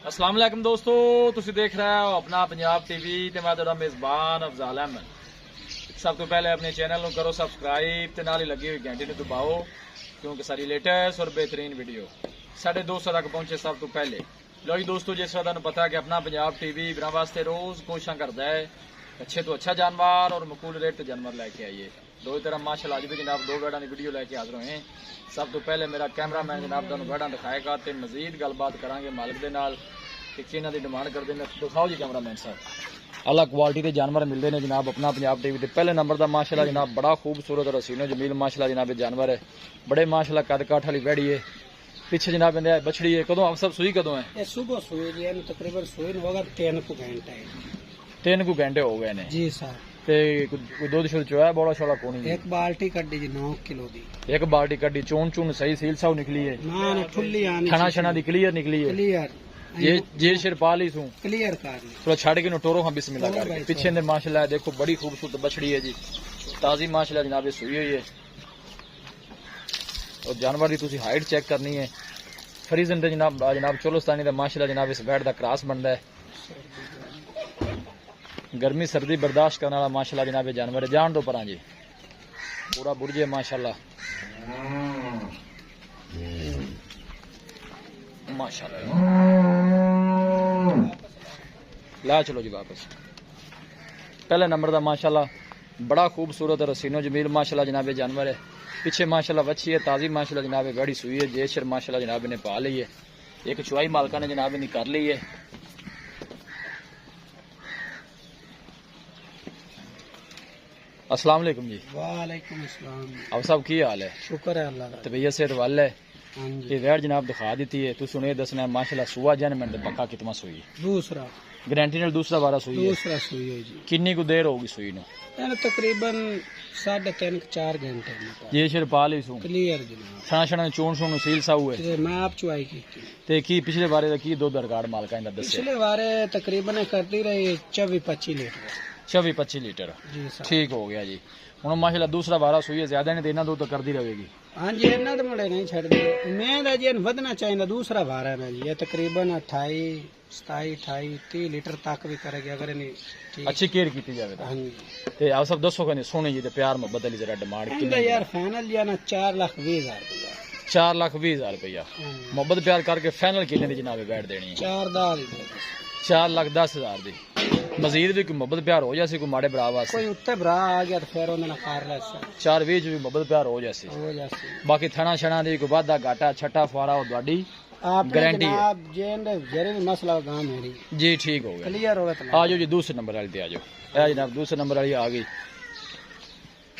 अस्सलाम वालेकुम दोस्तों, तुसी देख रहे हो अपना पंजाब टीवी ते मैं तुहाडा मेज़बान अफजाल अहमद। सब तो पहले अपने चैनल को करो सब्सक्राइब ते नाल ही लगी हुई घंटी नूं दबाओ क्योंकि सारी लेटेस्ट और बेहतरीन वीडियो साढ़े दोस्तों तक पहुंचे सब तो पहले। लो जी दोस्तों, जिस तरह तुहानूं पता है कि अपना पंजाब टीवी बिना वास्ते रोज़ कोशिशां करता है अच्छे तो अच्छा जानवर और मकूल रेट ते जानवर लैके आइए। दो ही तरह माशाल्लाह अज भी जनाब दो बैड़ा की वीडियो लैके हाजिर होए। सब तो पहले मेरा कैमरामैन जनाब तुहानूं बैड़ा दिखाएगा तो मजीद गलबात करांगे मालिक दे नाल कि किन्हां दी डिमांड करदे ने। दिखाओ जी कैमरामैन साहब। अलग क्वालिटी के जानवर मिलते हैं जनाब अपना पंजाब टीवी के पहले नंबर का माशाल्लाह जनाब बड़ा खूबसूरत और हसीनो जमील माशाल्लाह जनाब जानवर है। बड़े माशाल्लाह कद काठ वाली बैड़ी है। पीछे जनाब इंदे बछड़ी है। कदों आप सब सुई कदों है? ये सुबह सुई जी, तकरीबन सुई होगा 3 घंटे है। 3 घंटे हो गए ने जी सर। ते कोई दूध शुद्ध चोया बड़ा छोड़ा कोनी एक बाल्टी कड्डी जी 9 किलो दी। एक बाल्टी कड्डी चोन चून सही सील साउ निकली है ना ठुल्ली आनी छना छना दी क्लियर निकली है। क्लियर ये शिरपाल ही सू क्लियर कर थोड़ा छड़ के टोरो हाँ बिस्मिल्लाह करके पीछे ने माशाल्लाह देखो बड़ी खूबसूरत बछड़ी है जी। ताजी माशाल्लाह जनाब ये सुई हुई है और जानवर की तुसी हाइट चेक करनी है। फरीजन ते जनाब चोलस्तानी दा माशाल्लाह जनाब इस बैट दा क्रॉस बनदा है। गर्मी सर्दी बर्दाश्त करने वाला माशाल्लाह जनाब ये जानवर है। जान दो परा जी पूरा बुरजे माशाल्लाह माशाल्लाह। ला चलो जी वापस। पहले नंबर का माशाल्लाह बड़ा खूबसूरत और हसीनो जमील माशाल्लाह जनाब ये जानवर है। पीछे माशाल्लाह बच्ची है ताजी माशाल्लाह जनाब ये बड़ी सुई है। जेशर माशाल्लाह जनाब ने पा ली है। एक चुवाई मालका ने जनाब ने कर ली है। अस्सलाम वालेकुम जी। वालेकुम अस्सलाम। अब सब की हाल है? शुक्र है अल्लाह दा। तबीयत सेहत वाल है? हां जी। ये वैट जनाब दिखा दी है तू सुने दसना माशाल्लाह सुआ जन में पक्का कितना सुई दूसरा गारंटी नाल दूसरा बारा सुई है। दूसरा सुई है जी। किन्नी को देर होगी सुई नु? तकरीबन 3.5-4 घंटे में ये शिरपाल ही सू क्लियर जनाब। छना छना चोन सोन सील साउ है। मैं आप चुवाई की ते की पिछले बारे दा की दो रिकॉर्ड मालका इंदा दस्से? पिछले बारे तकरीबन करती रही 24-25 लीटर 24-25 लीटर। जी सर। ठीक हो गया जी। हुण माशाल्लाह दूसरा बारा सुई है ज्यादा नहीं देना दो तो करदी रहेगी। हाँ जी इन्ना तो मुड़े नहीं छड़ दे मैं दा जी वधना चाहिए दूसरा बारा ना जी। ये तकरीबन 28-27-28-30 लीटर तक भी करेगी अगर नहीं अच्छी केयर की जाए। हाँ जी। ते आप सब दसो कने सोने जी ते प्यार मोहब्बत वाली जरा डिमांड कितनी यार फाइनल लिया ना 4,20,000 रुपया। 4,20,000 रुपया मोहब्बत प्यार करके फाइनल कितने दी जनाब बैठ देनी है? 4,10,000 दी। मजीद भी कोई मोहब्बत प्यार हो जासी कोई माड़े भरा वास्ते कोई उत्ते भरा आ गया तो फिर उन्हें कर ले 4,20 भी मोहब्बत प्यार हो जासी। बाकी थना छना दी कोई वादा घाटा छठा फुआरा और ਤੁਹਾਡੀ गारंटी है। आप जेंदे जरे भी मसला काम मेरी जी ठीक हो गया क्लियर हो गया। आ जाओ जी दूसरे नंबर वाली ते आ जाओ। ए जनाब दूसरे नंबर वाली आ गई।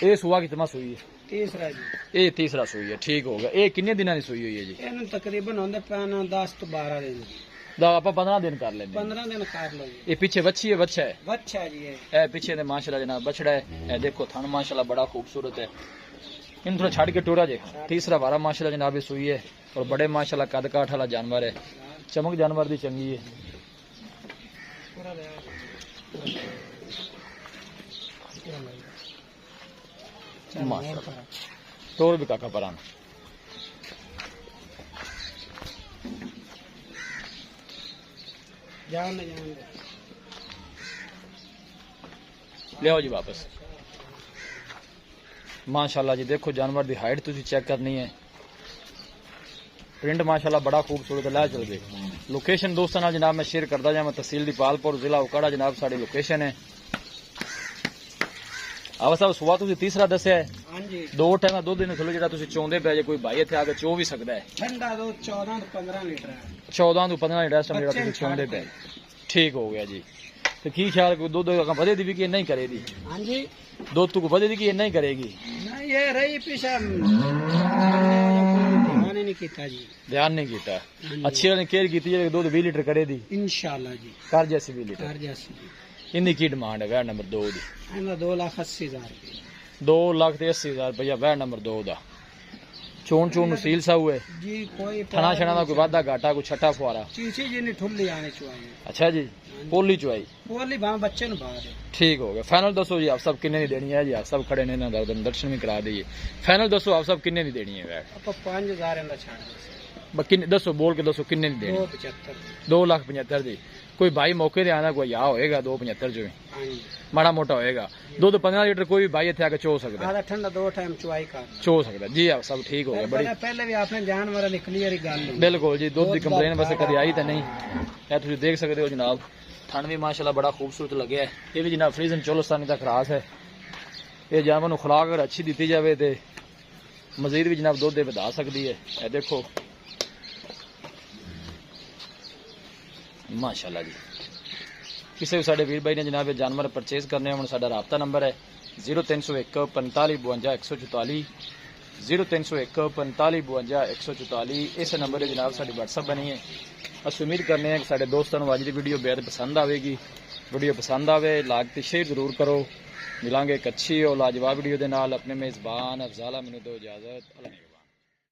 ये सुआ कितना सुई है? तीसरा जी। ये तीसरा सुई है। ठीक हो गया। ये कितने दिनों की सुई हुई है जी? इन्हें तकरीबन होंदे पैना 10-12 दिन। आप 15 दिन कर लेंगे। 15 दिन कर लो जी। ये पीछे बच्ची है बच्चा है? बच्चा जी है। ए पीछे ने माशाल्लाह जनाब बछड़ा है। ए देखो थन माशाल्लाह बड़ा खूबसूरत है। इन थोड़ा छाड़ के टोरा जे। तीसरा बारा माशाल्लाह जनाब ये सुई है और बड़े माशाल्लाह कद काठ वाला जानवर है। चमक जानवर दी चंगी है। माशाल्लाह तोर भी काका परान जान दे ले आओ जी वापस। माशाल्लाह जी देखो जानवर दी हाइट तुसी चेक करनी है। प्रिंट माशाल्लाह बड़ा खूबसूरत है। ला चल गए। लोकेशन दोस्तों नाल जनाब मैं शेयर करता जावां। तहसील दी पालपुर जिला उकाड़ा जनाब साडी लोकेशन है। आवा साहब सुआ तुसी तीसरा दस्या है? हां जी। दो टाइम दो दिन थलो जेड़ा तुसी चोंदे पे जे कोई भाई इत्थे आके चो भी सकदा है। ठंडा दो 14-15 लीटर है। 14 तो 15 लीटर जेड़ा तुसी चोंदे पे। ठीक हो गया जी। तो की ख्याल कोई दो वधे दी भी कि नहीं करेगी? हां जी। दो तू वधे दी कि नहीं करेगी? नहीं ये रही पीछा ध्यान नहीं कीता जी। ध्यान नहीं कीता। अच्छी वाली केयर की जे दूध 20 लीटर करे दी इंशाल्लाह जी। कर जैसी 20 लीटर कर जैसी। इनकी की डिमांड है वैट नंबर 2 दी? 2,80,000 रुपया। 2,80,000 रुपया वैट नंबर 2 दा। चोन चोन सील सा हुए जी। कोई थना छना का कोई वादा घाटा कोई छठा फुआरा? चीची जी ने ठुल्ली आने चाहिए। अच्छा जी। पोली चुआई पोली भाव बच्चे नु बाहर। ठीक हो गया। फाइनल दसो जी आप सब किन्ने दी देनी है जी? आप सब खड़े ने ना दर्शन भी करा दीजिए। फाइनल दसो आप सब किन्ने दी देनी है वैट? आप 5,000 छाड़ दसो बोल के दसो किन्ने दी देनी? 275। 2,75,000 दी। कोई भाई मौके ते आना कोई आ होएगा 275 जो हाँ जी। माड़ा मोटा होएगा। दूध 15 लीटर कोई भी भाई इत्थे आके चो सकदा है। आधा ठंडा 2 टाइम चुआई कर चो सकदा जी। हाँ सब ठीक हो गया। बड़ी पहले भी आपने जानवर की क्लियर ही गल बिल्कुल जी। दूध की कंप्लेन वैसे कभी आई तो नहीं है। तुम देख सकते हो जनाब थन भी माशाल्लाह बड़ा खूबसूरत लगे है। ये भी जनाब फ्रीजन चोलस्तानी का खरास है। ये जानवर खुराक अगर अच्छी दी जाए तो मजीद भी जनाब दुध वधा सकती है। ये देखो माशाल्लाह जी। किसी भी साडे वीर भाई ने जनाब जानवर परचेज करने हो साडा राबता नंबर है 0301 45 52 144 0301 45 52 144। इस नंबर पर जनाब साडी व्हाट्सअप बनी है। अस उम्मीद करने हैं कि साडे दोस्तों को अज की वीडियो बेहद पसंद आएगी। वीडियो पसंद आवे लाइक ते शेयर जरूर करो। मिलांगे एक अच्छी और लाजवाब वीडियो के नाल। अपने मेज़बान अफजाल मैनू दो इजाजत।